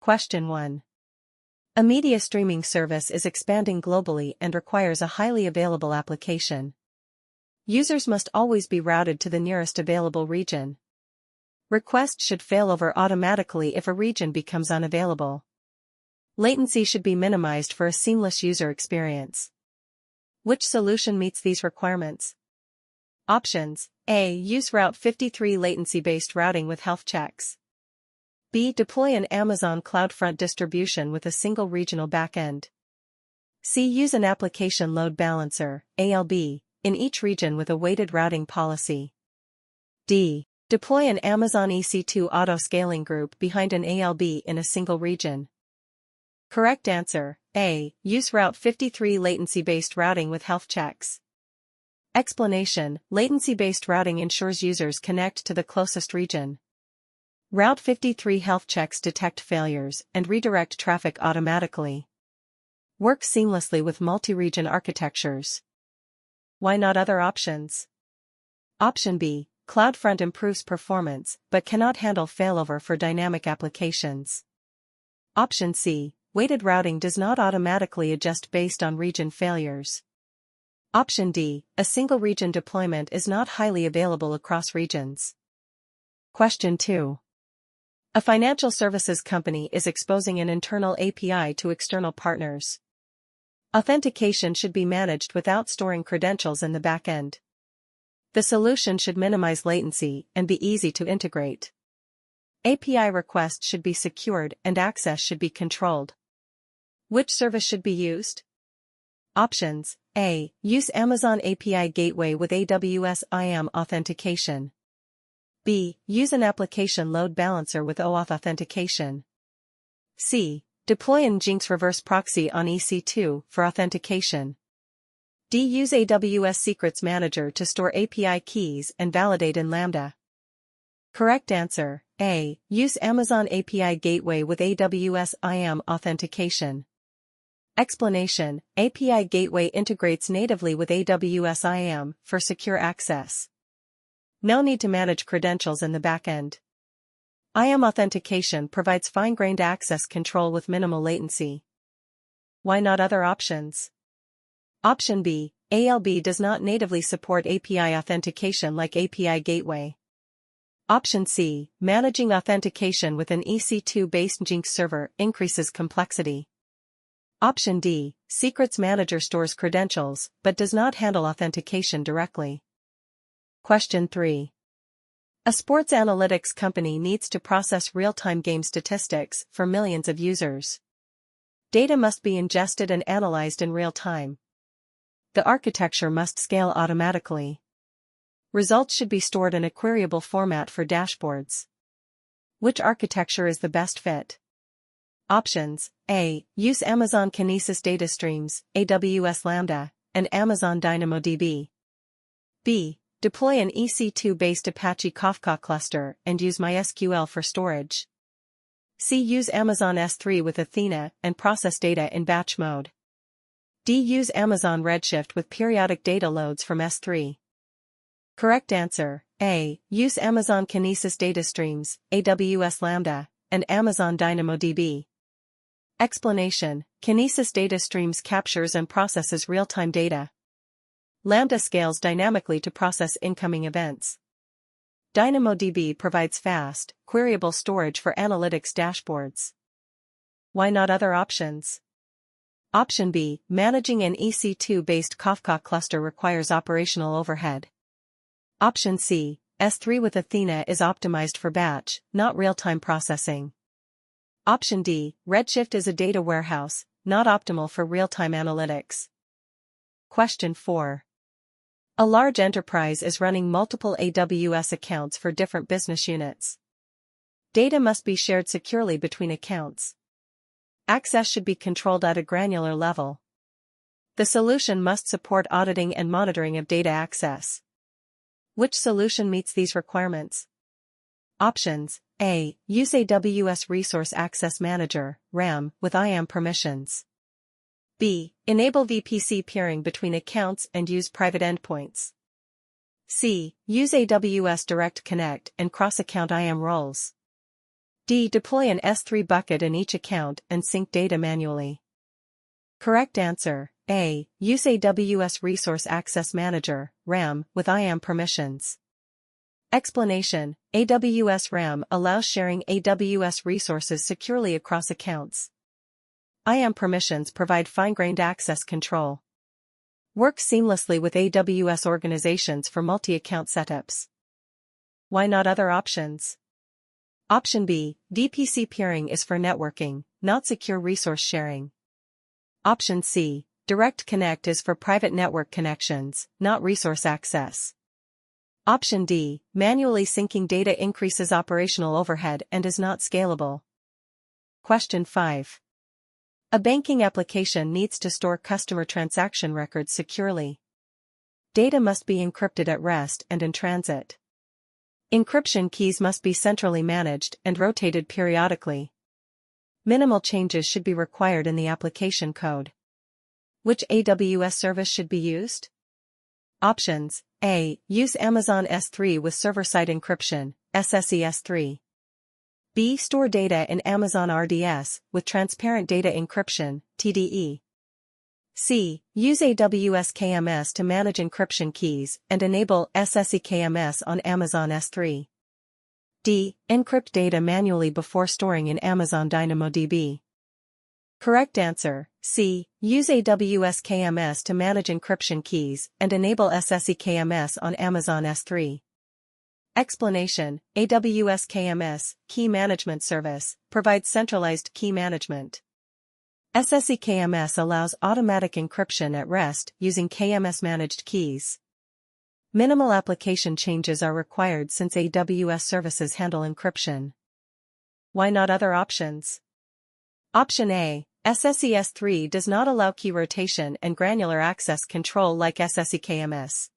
Question 1. A media streaming service is expanding globally and requires a highly available application. Users must always be routed to the nearest available region. Requests should fail over automatically if a region becomes unavailable. Latency should be minimized for a seamless user experience. Which solution meets these requirements? Options: A. Use Route 53 latency-based routing with health checks. B. Deploy an Amazon CloudFront distribution with a single regional backend. C. Use an application load balancer, ALB, in each region with a weighted routing policy. D. Deploy an Amazon EC2 auto-scaling group behind an ALB in a single region. Correct answer: A. Use Route 53 latency-based routing with health checks. Explanation: latency-based routing ensures users connect to the closest region. Route 53 health checks detect failures and redirect traffic automatically. Work seamlessly with multi-region architectures. Why not other options? Option B. CloudFront improves performance but cannot handle failover for dynamic applications. Option C. Weighted routing does not automatically adjust based on region failures. Option D. A single region deployment is not highly available across regions. Question 2. A financial services company is exposing an internal API to external partners. Authentication should be managed without storing credentials in the backend. The solution should minimize latency and be easy to integrate. API requests should be secured and access should be controlled. Which service should be used? Options: A. Use Amazon API Gateway with AWS IAM authentication. B. Use an application load balancer with OAuth authentication. C. Deploy Nginx reverse proxy on EC2 for authentication. D. Use AWS Secrets Manager to store API keys and validate in Lambda. Correct answer: A. Use Amazon API Gateway with AWS IAM authentication. Explanation: API Gateway integrates natively with AWS IAM for secure access. No need to manage credentials in the backend. IAM authentication provides fine-grained access control with minimal latency. Why not other options? Option B. ALB does not natively support API authentication like API Gateway. Option C. Managing authentication with an EC2-based Nginx server increases complexity. Option D. Secrets Manager stores credentials but does not handle authentication directly. Question 3. A sports analytics company needs to process real-time game statistics for millions of users. Data must be ingested and analyzed in real time. The architecture must scale automatically. Results should be stored in a queryable format for dashboards. Which architecture is the best fit? Options: A. Use Amazon Kinesis data streams, AWS Lambda, and Amazon DynamoDB. B. Deploy an EC2-based Apache Kafka cluster and use MySQL for storage. C. Use Amazon S3 with Athena and process data in batch mode. D. Use Amazon Redshift with periodic data loads from S3. Correct answer: A. Use Amazon Kinesis data streams, AWS Lambda, and Amazon DynamoDB. Explanation: Kinesis data streams captures and processes real-time data. Lambda scales dynamically to process incoming events. DynamoDB provides fast, queryable storage for analytics dashboards. Why not other options? Option B. Managing an EC2-based Kafka cluster requires operational overhead. Option C. S3 with Athena is optimized for batch, not real-time processing. Option D. Redshift is a data warehouse, not optimal for real-time analytics. Question 4. A large enterprise is running multiple AWS accounts for different business units. Data must be shared securely between accounts. Access should be controlled at a granular level. The solution must support auditing and monitoring of data access. Which solution meets these requirements? Options: A. Use AWS Resource Access Manager, RAM, with IAM permissions. B. Enable VPC peering between accounts and use private endpoints. C. Use AWS Direct Connect and cross-account IAM roles. D. Deploy an S3 bucket in each account and sync data manually. Correct answer, A. Use AWS Resource Access Manager, RAM, with IAM permissions. Explanation: AWS RAM allows sharing AWS resources securely across accounts. IAM permissions provide fine-grained access control. Works seamlessly with AWS organizations for multi-account setups. Why not other options? Option B, VPC peering is for networking, not secure resource sharing. Option C, Direct Connect is for private network connections, not resource access. Option D, manually syncing data increases operational overhead and is not scalable. Question 5. A banking application needs to store customer transaction records securely. Data must be encrypted at rest and in transit. Encryption keys must be centrally managed and rotated periodically. Minimal changes should be required in the application code. Which AWS service should be used? Options: A. Use Amazon S3 with server-side encryption, SAA C03. B. Store data in Amazon RDS, with transparent data encryption, TDE. C. Use AWS KMS to manage encryption keys and enable SAA KMS on Amazon S3. D. Encrypt data manually before storing in Amazon DynamoDB. Correct answer, C. Use AWS KMS to manage encryption keys and enable SAA KMS on Amazon S3. Explanation: AWS KMS, Key Management Service, provides centralized key management. SAA KMS allows automatic encryption at rest using KMS-managed keys. Minimal application changes are required since AWS services handle encryption. Why not other options? Option A. SAA S3 does not allow key rotation and granular access control like SAA KMS.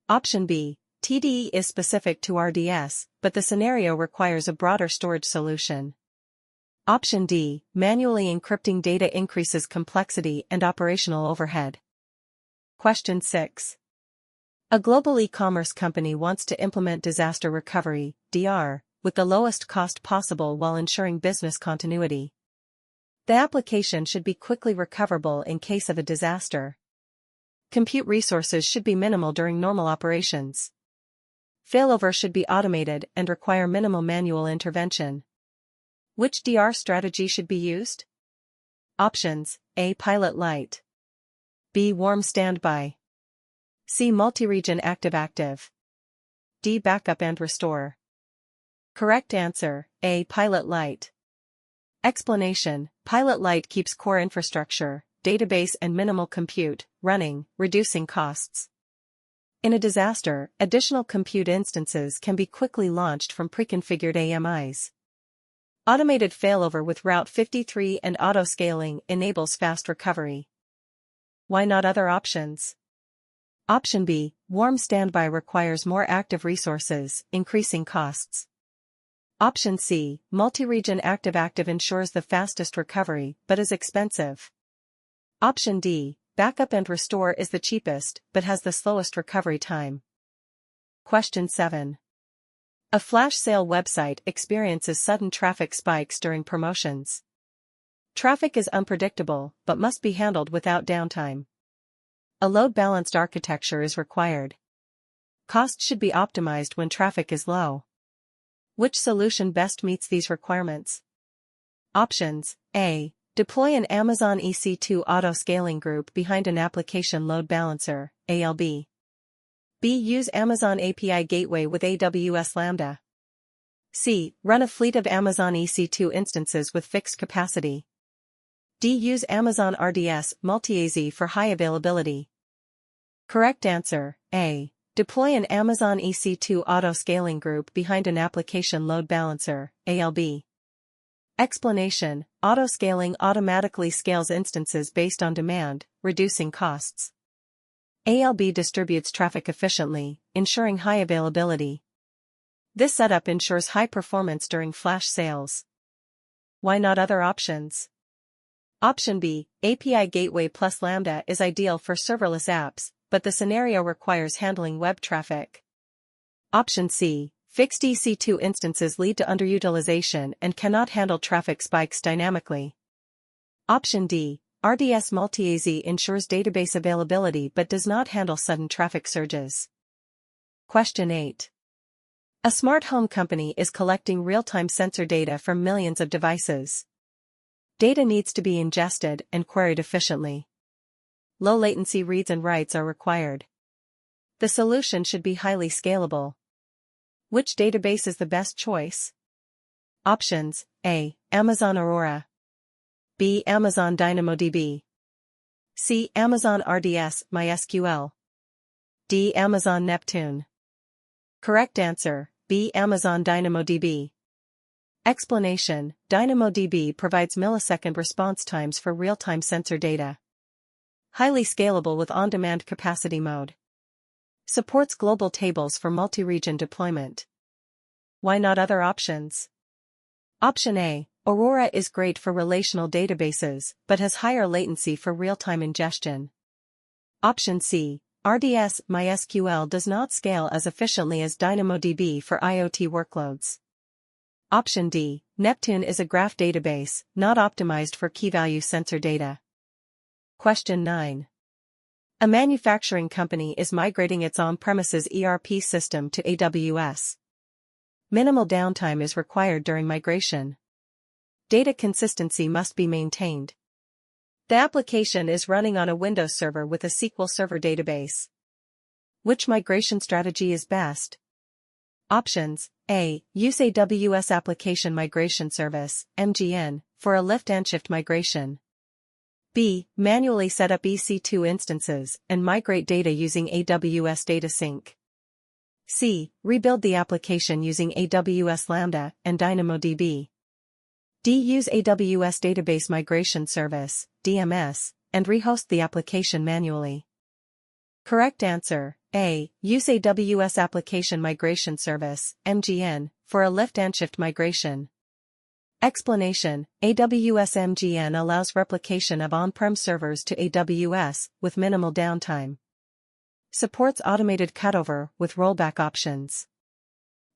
Option B. TDE is specific to RDS, but the scenario requires a broader storage solution. Option D. Manually encrypting data increases complexity and operational overhead. Question 6. A global e-commerce company wants to implement disaster recovery, DR, with the lowest cost possible while ensuring business continuity. The application should be quickly recoverable in case of a disaster. Compute resources should be minimal during normal operations. Failover should be automated and require minimal manual intervention. Which DR strategy should be used? Options: A. Pilot Light. B. Warm Standby. C. Multi-region Active-Active. D. Backup and Restore. Correct answer, A. Pilot Light. Explanation: Pilot Light keeps core infrastructure, database and minimal compute running, reducing costs. In a disaster, additional compute instances can be quickly launched from preconfigured AMIs. Automated failover with Route 53 and auto-scaling enables fast recovery. Why not other options? Option B. Warm Standby requires more active resources, increasing costs. Option C. Multi-region Active-Active ensures the fastest recovery, but is expensive. Option D. Backup and Restore is the cheapest, but has the slowest recovery time. Question 7. A flash sale website experiences sudden traffic spikes during promotions. Traffic is unpredictable, but must be handled without downtime. A load-balanced architecture is required. Cost should be optimized when traffic is low. Which solution best meets these requirements? Options: A. Deploy an Amazon EC2 auto-scaling group behind an application load balancer, ALB. B. Use Amazon API Gateway with AWS Lambda. C. Run a fleet of Amazon EC2 instances with fixed capacity. D. Use Amazon RDS Multi-AZ for high availability. Correct answer, A. Deploy an Amazon EC2 auto-scaling group behind an application load balancer, ALB. Explanation: auto-scaling automatically scales instances based on demand, reducing costs. ALB distributes traffic efficiently, ensuring high availability. This setup ensures high performance during flash sales. Why not other options? Option B. API Gateway plus Lambda is ideal for serverless apps, but the scenario requires handling web traffic. Option C. Fixed EC2 instances lead to underutilization and cannot handle traffic spikes dynamically. Option D. RDS Multi-AZ ensures database availability but does not handle sudden traffic surges. Question 8. A smart home company is collecting real-time sensor data from millions of devices. Data needs to be ingested and queried efficiently. Low latency reads and writes are required. The solution should be highly scalable. Which database is the best choice? Options: A. Amazon Aurora, B. Amazon DynamoDB, C. Amazon RDS MySQL, D. Amazon Neptune. Correct answer: B. Amazon DynamoDB. Explanation: DynamoDB provides millisecond response times for real-time sensor data. Highly scalable with on-demand capacity mode. Supports global tables for multi-region deployment. Why not other options? Option A. Aurora is great for relational databases, but has higher latency for real-time ingestion. Option C. RDS MySQL does not scale as efficiently as DynamoDB for IoT workloads. Option D. Neptune is a graph database, not optimized for key-value sensor data. Question 9. A manufacturing company is migrating its on-premises ERP system to AWS. Minimal downtime is required during migration. Data consistency must be maintained. The application is running on a Windows server with a SQL Server database. Which migration strategy is best? Options: A. Use AWS Application Migration Service, MGN, for a lift and shift migration. B. Manually set up EC2 instances and migrate data using AWS Data Sync. C. Rebuild the application using AWS Lambda and DynamoDB. D. Use AWS Database Migration Service, DMS, and rehost the application manually. Correct answer: A. Use AWS Application Migration Service, MGN, for a lift and shift migration. Explanation: AWS MGN allows replication of on-prem servers to AWS with minimal downtime. Supports automated cutover with rollback options.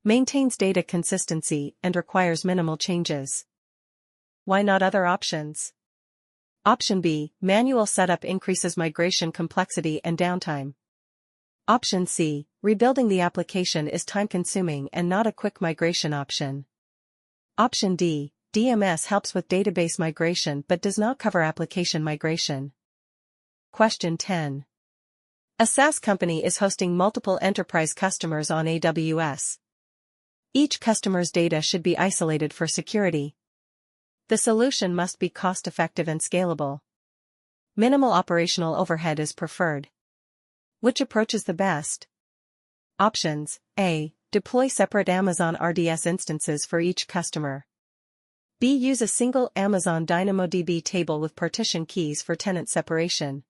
Maintains data consistency and requires minimal changes. Why not other options? Option B. Manual setup increases migration complexity and downtime. Option C. Rebuilding the application is time-consuming and not a quick migration option. Option D. DMS helps with database migration but does not cover application migration. Question 10. A SaaS company is hosting multiple enterprise customers on AWS. Each customer's data should be isolated for security. The solution must be cost-effective and scalable. Minimal operational overhead is preferred. Which approach is the best? Options: A. Deploy separate Amazon RDS instances for each customer. B. Use a single Amazon DynamoDB table with partition keys for tenant separation.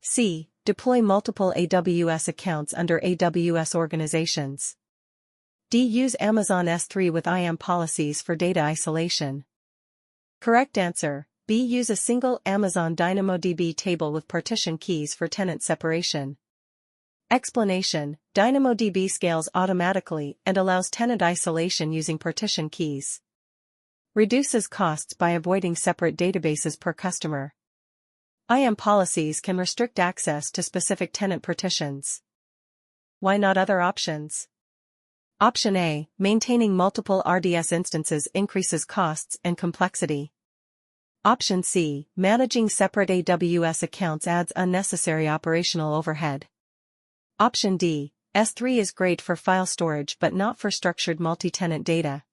C. Deploy multiple AWS accounts under AWS organizations. D. Use Amazon S3 with IAM policies for data isolation. Correct answer: B. Use a single Amazon DynamoDB table with partition keys for tenant separation. Explanation: DynamoDB scales automatically and allows tenant isolation using partition keys. Reduces costs by avoiding separate databases per customer. IAM policies can restrict access to specific tenant partitions. Why not other options? Option A. Maintaining multiple RDS instances increases costs and complexity. Option C. Managing separate AWS accounts adds unnecessary operational overhead. Option D. S3 is great for file storage but not for structured multi-tenant data.